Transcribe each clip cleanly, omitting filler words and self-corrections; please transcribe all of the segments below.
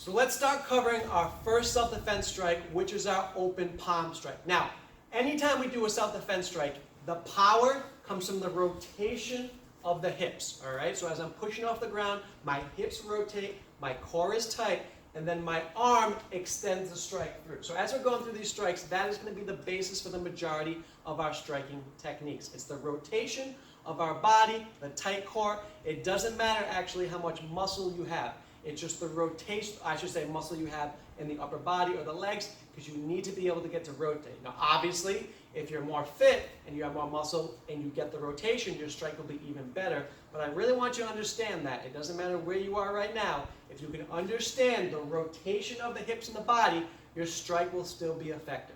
So let's start covering our first self-defense strike, which is our open palm strike. Now, anytime we do a self-defense strike, the power comes from the rotation of the hips, all right? So as I'm pushing off the ground, my hips rotate, my core is tight, and then my arm extends the strike through. So as we're going through these strikes, that is going to be the basis for the majority of our striking techniques. It's the rotation of our body, the tight core. It doesn't matter actually how much muscle you have. It's just the rotation, I should say muscle you have in the upper body or the legs, because you need to be able to get to rotate. Now obviously, if you're more fit and you have more muscle and you get the rotation, your strike will be even better. But I really want you to understand that. It doesn't matter where you are right now. If you can understand the rotation of the hips and the body, your strike will still be effective.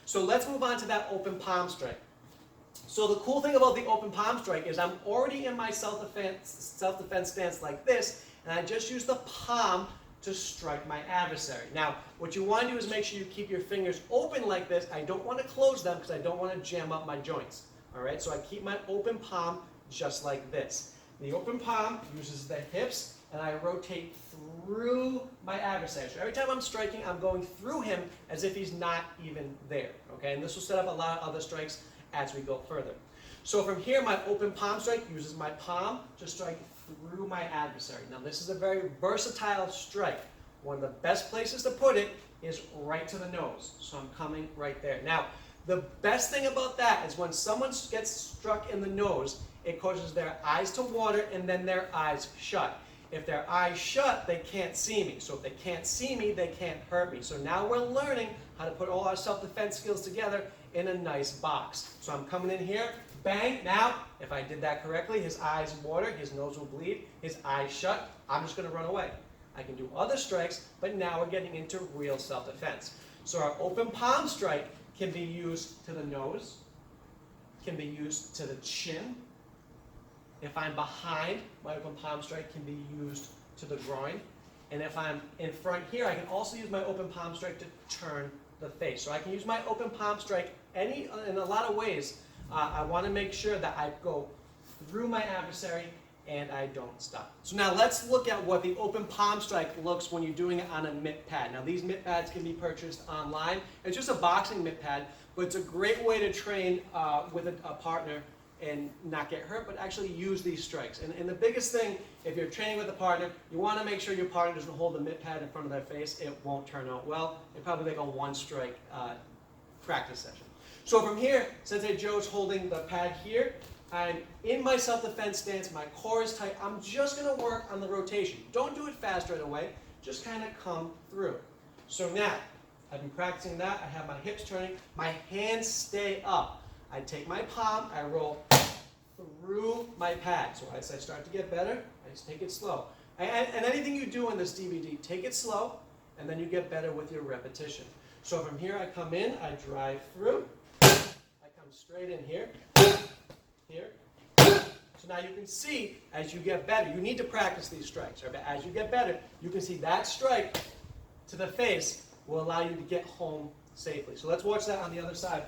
So let's move on to that open palm strike. So the cool thing about the open palm strike is I'm already in my self-defense stance like this, and I just use the palm to strike my adversary. Now, what you want to do is make sure you keep your fingers open like this. I don't want to close them because I don't want to jam up my joints. All right, so I keep my open palm just like this. The open palm uses the hips, and I rotate through my adversary. So every time I'm striking, I'm going through him as if he's not even there. Okay, and this will set up a lot of other strikes as we go further. So from here, my open palm strike uses my palm to strike through my adversary. Now this is a very versatile strike. One of the best places to put it is right to the nose. So I'm coming right there. Now, the best thing about that is when someone gets struck in the nose, it causes their eyes to water and then their eyes shut. If their eyes shut, they can't see me. So if they can't see me, they can't hurt me. So now we're learning how to put all our self-defense skills together in a nice box. So I'm coming in here, bang. Now, if I did that correctly, his eyes water, his nose will bleed, his eyes shut, I'm just going to run away. I can do other strikes, but now we're getting into real self-defense. So our open palm strike can be used to the nose, can be used to the chin. If I'm behind, my open palm strike can be used to the groin. And if I'm in front here, I can also use my open palm strike to turn the face. So I can use my open palm strike in a lot of ways. I want to make sure that I go through my adversary and I don't stop. So now let's look at what the open palm strike looks when you're doing it on a mitt pad. Now these mitt pads can be purchased online. It's just a boxing mitt pad, but it's a great way to train with a partner and not get hurt, but actually use these strikes. And the biggest thing, if you're training with a partner, you want to make sure your partner doesn't hold the mitt pad in front of their face. It won't turn out well. It's probably like a one-strike practice session. So from here, Sensei Joe's holding the pad here. I'm in my self-defense stance. My core is tight. I'm just going to work on the rotation. Don't do it fast right away. Just kind of come through. So now, I've been practicing that. I have my hips turning. My hands stay up. I take my palm. I roll through my pad. So as I start to get better, I just take it slow. And anything you do in this DVD, take it slow, and then you get better with your repetition. So from here, I come in. I drive through. I come straight in here. Here. So now you can see as you get better, you need to practice these strikes. Right? But as you get better, you can see that strike to the face will allow you to get home safely. So let's watch that on the other side.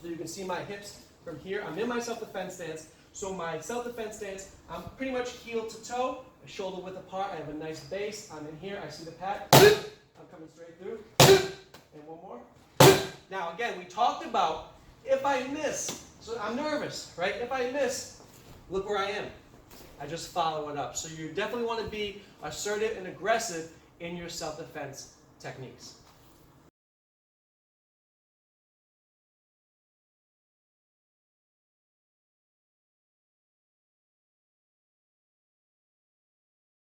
So you can see my hips from here. I'm in my self-defense stance. So my self-defense stance, I'm pretty much heel to toe, shoulder width apart. I have a nice base. I'm in here. I see the pad. I'm coming straight through. And one more. Now again, we talked about if I miss, so I'm nervous, right? If I miss, look where I am. I just follow it up. So you definitely want to be assertive and aggressive in your self-defense techniques.